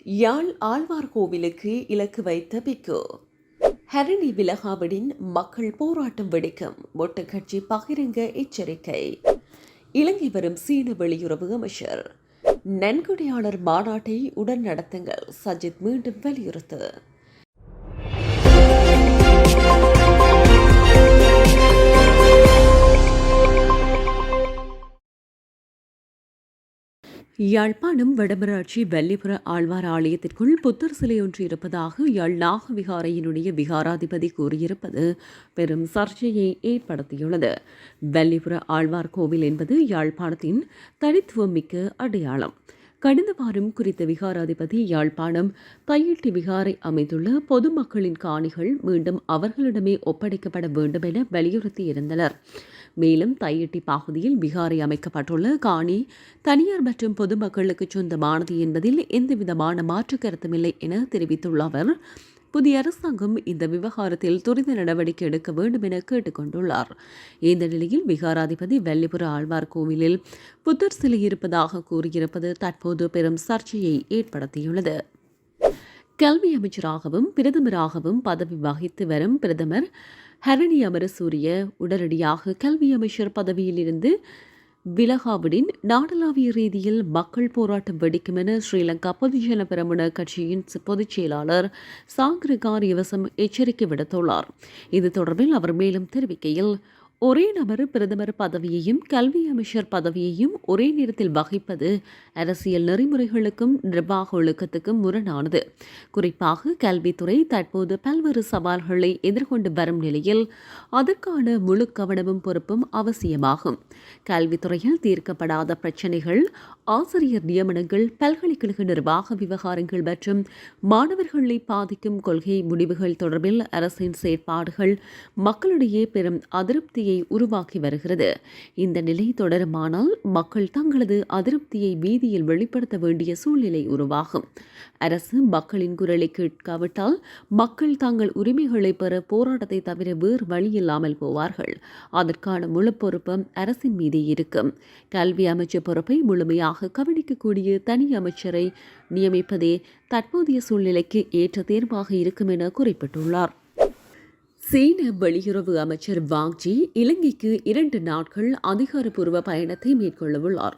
யாழ் ஆழ்வார் கோவிலுக்கு இலக்கு வைத்த பிக்கு. ஹரணி விலகாவிடின் மக்கள் போராட்டம் வெடிக்கும் மொட்டு கட்சி பகிரங்க எச்சரிக்கை. இலங்கை வரும் சீன வெளியுறவு அமைச்சர். நன்கொடையாளர் மாநாட்டை உடன் நடத்துங்கள் சஜித் மீண்டும் வலியுறுத்து. யாழ்ப்பாணம் வடமராட்சி வெள்ளிபுர ஆழ்வார் ஆலயத்திற்குள் புத்தர் சிலை ஒன்று இருப்பதாக யாழ் நாகவிகாரையினுடைய விகாராதிபதி கூறியிருப்பது பெரும் சர்ச்சையை ஏற்படுத்தியுள்ளது. வெள்ளிபுர ஆழ்வார் கோவில் என்பது யாழ்ப்பாணத்தின் தனித்துவம் மிக்க அடையாளம். கடந்த வாரம் குறித்த விகாராதிபதி யாழ்ப்பாணம் தையிட்டி விகாரை அமைந்துள்ள பொதுமக்களின் காணிகள் மீண்டும் அவர்களிடமே ஒப்படைக்கப்பட வேண்டும் என வலியுறுத்தியிருந்தனர். மேலும் தையிட்டி பகுதியில் விகாரை அமைக்கப்பட்டுள்ள காணி தனியார் மற்றும் பொதுமக்களுக்கு சொந்தமானது என்பதில் எந்தவிதமான மாற்று கருத்துமில்லை என தெரிவித்துள்ள அவர், புதிய அரசாங்கம் இந்த விவகாரத்தில் துரித நடவடிக்கை எடுக்க வேண்டும் என கேட்டுக் கொண்டுள்ளார். இந்த நிலையில் விகாராதிபதி வெள்ளிபுர ஆழ்வார் கோவிலில் புத்தர் சிலை இருப்பதாக கூறியிருப்பது தற்போது பெரும் சர்ச்சையை ஏற்படுத்தியுள்ளது. கல்வி அமைச்சராகவும் பிரதமராகவும் பதவி வகித்து வரும் பிரதமர் ஹரணி அமரசூரிய உடனடியாக கல்வி அமைச்சர் பதவியில் இருந்து விலகாவிடின் நாடளாவிய ரீதியில் மக்கள் போராட்டம் வெடிக்கும் என ஸ்ரீலங்கா பொதுஜன பெரமுன கட்சியின் பொதுச் செயலாளர் சாங்கர காரியவசம் எச்சரிக்கை விடுத்துள்ளார். இது தொடர்பில் அவர் மேலும் தெரிவிக்கையில், ஒரே நபர் பிரதமர் பதவியையும் கல்வி அமைச்சர் பதவியையும் ஒரே நேரத்தில் வகிப்பது அரசியல் நெறிமுறைகளுக்கும் நிர்வாக ஒழுக்கத்துக்கும் முரணானது. குறிப்பாக கல்வித்துறை தற்போது பல்வேறு சவால்களை எதிர்கொண்டு வரும் நிலையில் அதற்கான முழு கவனமும் பொறுப்பும் அவசியமாகும். கல்வித்துறையில் தீர்க்கப்படாத பிரச்சினைகள், ஆசிரியர் நியமனங்கள், பல்கலைக்கழக நிர்வாக விவகாரங்கள் மற்றும் மாணவர்களை பாதிக்கும் கொள்கை முடிவுகள் தொடர்பில் அரசின் செயற்பாடுகள் மக்களிடையே பெரும் அதிருப்தியை உருவாக்கி வருகிறது. இந்த நிலை தொடருமானால் மக்கள் தங்களது அதிருப்தியை வீதியில் வெளிப்படுத்த வேண்டிய சூழ்நிலை உருவாகும். அரசு மக்களின் குரலை கேட்காவிட்டால் மக்கள் தங்கள் உரிமைகளை பெற போராட்டத்தை தவிர வேறு வழியில்லாமல் போவார்கள். அதற்கான முழு பொறுப்பும் அரசின் மீதே இருக்கும். கல்வி அமைச்சர் பொறுப்பை முழுமையாக கவனிக்கக்கூடிய தனி அமைச்சரை நியமிப்பதே தற்போதைய சூழ்நிலைக்கு ஏற்ற தேர்வாக இருக்கும் என குறிப்பிட்டுள்ளார். சீன வெளியுறவு அமைச்சர் வாங் ஜி இலங்கைக்கு 2 நாட்கள் அதிகாரப்பூர்வ பயணத்தை மேற்கொள்ளவுள்ளார்.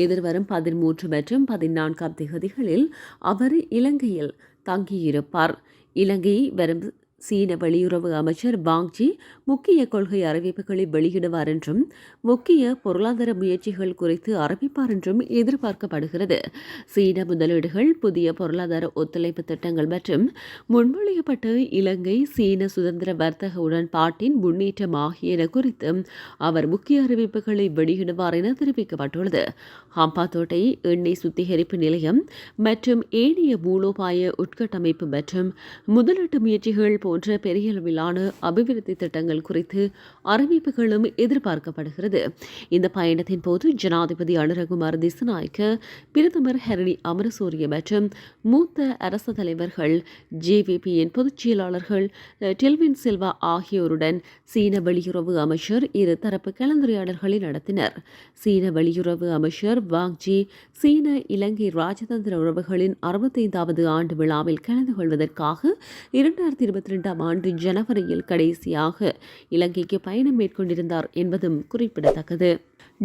எதிர்வரும் 13 மற்றும் 14 தேதிகளில் அவர் இலங்கையில் தங்கியிருப்பார். இலங்கை வரும் சீன வெளியுறவு அமைச்சர் வாங் ஜி முக்கிய கொள்கை அறிவிப்புகளை வெளியிடுவார் என்றும் முக்கிய பொருளாதார முயற்சிகள் குறித்து அறிவிப்பார் என்றும் எதிர்பார்க்கப்படுகிறது. சீன முதலீடுகள், புதிய பொருளாதார ஒத்துழைப்பு திட்டங்கள் மற்றும் முன்மொழியப்பட்ட இலங்கை சீன சுதந்திர வர்த்தக உடன்பாட்டின் முன்னேற்றம் ஆகியன குறித்து அவர் முக்கிய அறிவிப்புகளை வெளியிடுவார் என தெரிவிக்கப்பட்டுள்ளது. ஹம்பாத்தோட்டை எண்ணெய் சுத்திகரிப்பு நிலையம் மற்றும் ஏனைய மூலோபாய உட்கட்டமைப்பு மற்றும் முதலீட்டு முயற்சிகள் போன்ற பெரிய அளவிலான அபிவிருத்தி திட்டங்கள் குறித்து அறிவிப்புகளும் எதிர்பார்க்கப்படுகிறது. இந்த பயணத்தின் போது ஜனாதிபதி அனுரகுமார் திசாநாயக்க, பிரதமர் ஹரணி அமரசூரிய மற்றும் மூத்த அரசு தலைவர்கள், ஜேவிபியின் பொதுச் செயலாளர்கள் டெல்வின் சில்வா ஆகியோருடன் சீன வெளியுறவு அமைச்சர் இருதரப்பு கலந்துரையாடல்களை நடத்தினர். சீன வெளியுறவு அமைச்சர் வாங் ஜி சீன இலங்கை ராஜதந்திர உறவுகளின் 65வது ஆண்டு விழாவில் கலந்து கொள்வதற்காக 2022 ஆண்டு ஜனவரியில் கடைசியாக இலங்கைக்கு பயணம் மேற்கொண்டிருந்தார் என்பதும் குறிப்பிடத்தக்கது.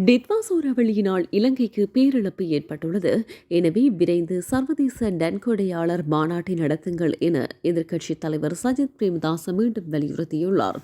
டிட்வா சூறாவளியினால் இலங்கைக்கு பேரிழப்பு ஏற்பட்டுள்ளது. எனவே விரைந்து சர்வதேச நன்கொடையாளர் மாநாட்டை நடத்துங்கள் என எதிர்க்கட்சித் தலைவர் சஜித் பிரேமதாச மீண்டும் வலியுறுத்தியுள்ளார்.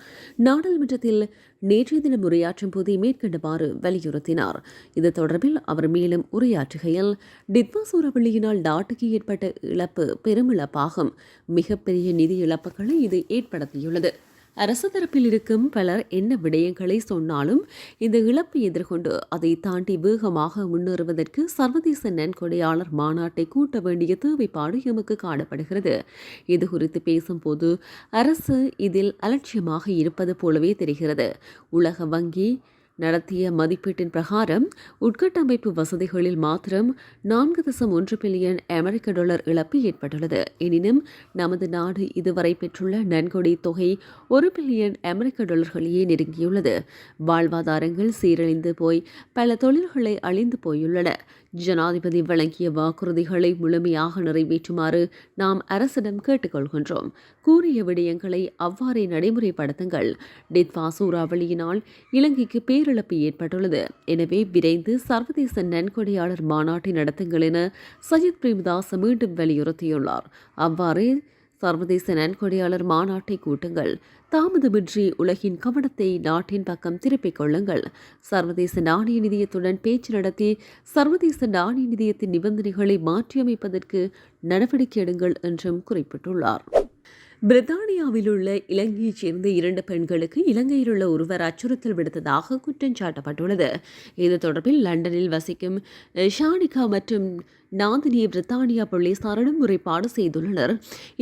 நாடாளுமன்றத்தில் நேற்றைய தினம் உரையாற்றும் போதே மேற்கண்டவாறு வலியுறுத்தினார். இது தொடர்பில் அவர் மேலும் உரையாற்றுகையில், டிட்வா சூறாவளியினால் நாட்டுக்கு ஏற்பட்ட இழப்பு பெரும் இழப்பாகும். மிகப்பெரிய நிதி இழப்புகளை இது ஏற்படுத்தியுள்ளது. அரசு தரப்பில் இருக்கும் பலர் என்ன விடயங்களை சொன்னாலும் இந்த இழப்பை எதிர்கொண்டு அதை தாண்டி வேகமாக முன்னேறுவதற்கு சர்வதேச நன்கொடையாளர் மாநாட்டை கூட்ட வேண்டிய தேவைப்பாடு எமக்கு காணப்படுகிறது. இது குறித்து பேசும்போது அரசு இதில் அலட்சியமாக இருப்பது போலவே தெரிகிறது. உலக வங்கி நடத்திய மதிப்பீட்டின் பிரகாரம் உட்கட்டமைப்பு வசதிகளில் மாத்திரம் 4.1 பில்லியன் அமெரிக்க டாலர் இழப்பு ஏற்பட்டுள்ளது. எனினும் நமது நாடு இதுவரை பெற்றுள்ள நன்கொடை தொகை 1 பில்லியன் அமெரிக்க டாலர்களையே நெருங்கியுள்ளது. வாழ்வாதாரங்கள் சீரழிந்து போய் பல தொழில்களை அழிந்து போயுள்ளன. ஜனாதிபதி வழங்கிய வாக்குறுதிகளை முழுமையாக நிறைவேற்றுமாறு நாம் அரசிடம் கேட்டுக்கொள்கின்றோம். கூறிய விடயங்களை அவ்வாறே நடைமுறைப்படுத்துங்கள். டிட்வா சூறாவளியினால் இலங்கைக்கு பேரிழப்பு ஏற்பட்டுள்ளது. எனவே விரைந்து சர்வதேச நன்கொடையாளர் மாநாட்டை நடத்துங்கள் என சஜித் பிரேமதாச மீண்டும் வலியுறுத்தியுள்ளார். அவ்வாறே சர்வதேச நன்கொடையாளர் மாநாட்டை கூட்டுங்கள். தாமதமின்றி உலகின் கவனத்தை நாட்டின் பக்கம் திருப்பிக் கொள்ளுங்கள். சர்வதேச நாணய நிதியத்துடன் பேச்சு நடத்தி சர்வதேச நாணய நிதியத்தின் நிபந்தனைகளை மாற்றியமைப்பதற்கு நடவடிக்கை எடுங்கள் என்றும் குறிப்பிட்டுள்ளார். பிரித்தானியாவில் உள்ள இலங்கையைச் சேர்ந்த 2 பெண்களுக்கு இலங்கையில் உள்ள ஒருவர் அச்சுறுத்தல் விடுத்ததாக குற்றம் சாட்டப்பட்டுள்ளது. இது தொடர்பில் லண்டனில் வசிக்கும் ஷானிகா மற்றும் நாந்தினியை பிரித்தானியா போலீசாரிடம் முறைப்பாடு செய்துள்ளனர்.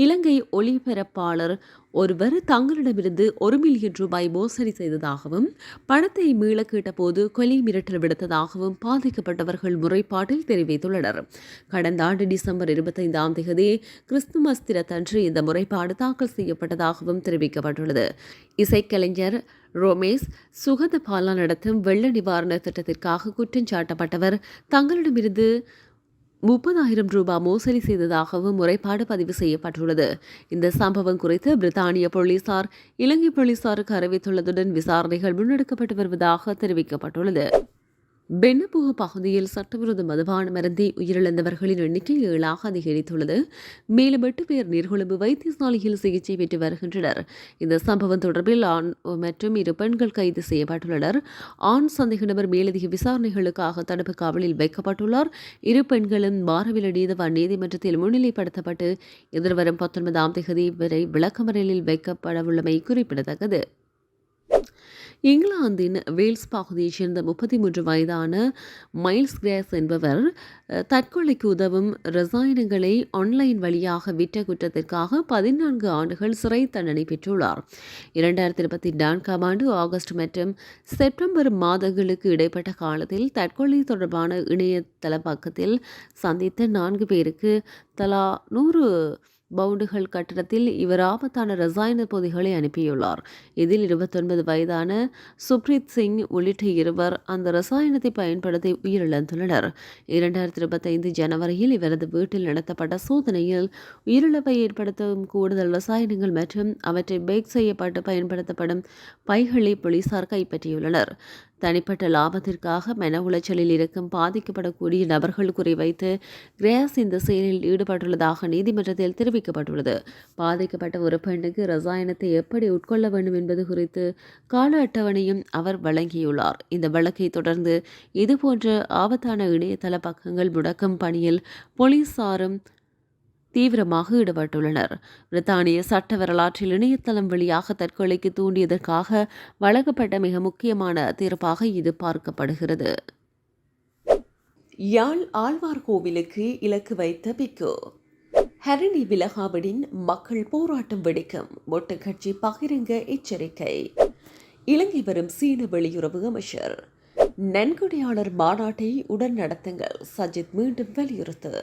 இலங்கை ஒளிபரப்பாளர் ஒருவர் தங்களிடமிருந்து 1 மில்லியன் ரூபாய் மோசடி செய்ததாகவும் பணத்தை மீள கேட்டபோது கொலை மிரட்டல் விடுத்ததாகவும் பாதிக்கப்பட்டவர்கள் முறைப்பாட்டில் தெரிவித்துள்ளனர். கடந்த ஆண்டு டிசம்பர் 25ஆம் தேதி கிறிஸ்துமஸ் தினத்தன்று இந்த முறைப்பாடு தாக்கல் செய்யப்பட்டதாகவும் தெரிவிக்கப்பட்டுள்ளது. இசைக்கலைஞர் ரோமேஸ் சுகதபாலா நடத்தும் வெள்ள நிவாரண திட்டத்திற்காக குற்றம் சாட்டப்பட்டவர் தங்களிடமிருந்து 30,000 ரூபாய் மோசடி செய்ததாகவும் முறைப்பாடு பதிவு செய்யப்பட்டுள்ளது. இந்த சம்பவம் குறித்து பிரித்தானிய போலீசார் இலங்கை போலீசாருக்கு அறிவித்துள்ளதுடன் விசாரணைகள் முன்னெடுக்கப்பட்டு வருவதாக தெரிவிக்கப்பட்டுள்ளது. பென்னபுக பகுதியில் சட்டவிரோத மதுபான மருந்தி உயிரிழந்தவர்களின் எண்ணிக்கை 7ஆக அதிகரித்துள்ளது. மேலும் 8 பேர் நீர்கொழும்பு வைத்தியசாலையில் சிகிச்சை பெற்று வருகின்றனர். இந்த சம்பவம் தொடர்பில் ஆண் மற்றும் 2 பெண்கள் கைது செய்யப்பட்டுள்ளனர். ஆண் சந்தேக நபர் மேலதிக விசாரணைகளுக்காக தடுப்பு காவலில் வைக்கப்பட்டுள்ளார். 2 பெண்களும் மாரவில நீதவான் நீதிமன்றத்தில் முன்னிலைப்படுத்தப்பட்டு எதிர்வரும் 19ஆம் தேதி வரை விளக்கமறியலில் வைக்கப்படவுள்ளமை குறிப்பிடத்தக்கது. இங்கிலாந்தின் வேல்ஸ் பகுதியைச் சேர்ந்த 33 வயதான மைல்ஸ் கிரேஸ் என்பவர் தற்கொலைக்கு உதவும் ரசாயனங்களை ஆன்லைன் வழியாக விற்ற குற்றத்திற்காக 14 ஆண்டுகள் சிறை தண்டனை பெற்றுள்ளார். 2024ஆம் ஆண்டு ஆகஸ்ட் மற்றும் செப்டம்பர் மாதங்களுக்கு இடைப்பட்ட காலத்தில் தற்கொலை தொடர்பான இணையதள பக்கத்தில் சந்தித்த 4 பேருக்கு தலா 100 பவுண்டுகள் கட்டணத்தில் இவர் ஆபத்தான ரசாயன பொதிகளை அனுப்பியுள்ளார். இதில் 29 வயதான சுப்ரீத் சிங் உள்ளிட்ட 2 அந்த ரசாயனத்தை பயன்படுத்தி உயிரிழந்துள்ளனர். 2025 ஜனவரியில் இவரது வீட்டில் நடத்தப்பட்ட சோதனையில் உயிரிழப்பை ஏற்படுத்தும் கூடுதல் ரசாயனங்கள் மற்றும் அவற்றை பேக் செய்யப்பட்டு பயன்படுத்தப்படும் பைகளை போலீசார் கைப்பற்றியுள்ளனர். தனிப்பட்ட லாபத்திற்காக மன உளைச்சலில் இருக்கும் பாதிக்கப்படக்கூடிய நபர்கள் குறிவைத்து கிரேஸ் இந்த செயலில் ஈடுபட்டுள்ளதாக நீதிமன்றத்தில் தெரிவிக்கப்பட்டுள்ளது. பாதிக்கப்பட்ட ஒரு பெண்ணுக்கு ரசாயனத்தை எப்படி உட்கொள்ள வேண்டும் என்பது குறித்து கால அட்டவணையும் அவர் வழங்கியுள்ளார். இந்த வழக்கை தொடர்ந்து இதுபோன்ற ஆபத்தான இணையதள பக்கங்கள் முடக்கும் பணியில் போலீசாரும் தீவிரமாக ஈடுபட்டுள்ளனர். பிரித்தானிய சட்ட வரலாற்றில் இணையதளம் வழியாக தற்கொலைக்கு தூண்டியதற்காக வழங்கப்பட்ட மிக முக்கியமான தீர்ப்பாக இது பார்க்கப்படுகிறது. யாழ் ஆழ்வார் கோவிலுக்கு இலக்கு வைத்த பிக்கு. ஹரிணி விலகாவிடின் மக்கள் போராட்டம் வெடிக்கும். மொட்டு கட்சி பகிரங்க எச்சரிக்கை. இலங்கை வரும் சீன வெளியுறவு அமைச்சர். நன்கொடையாளர் மாநாட்டை உடன் நடத்துங்கள். சஜித் மீண்டும் வலியுறுத்து.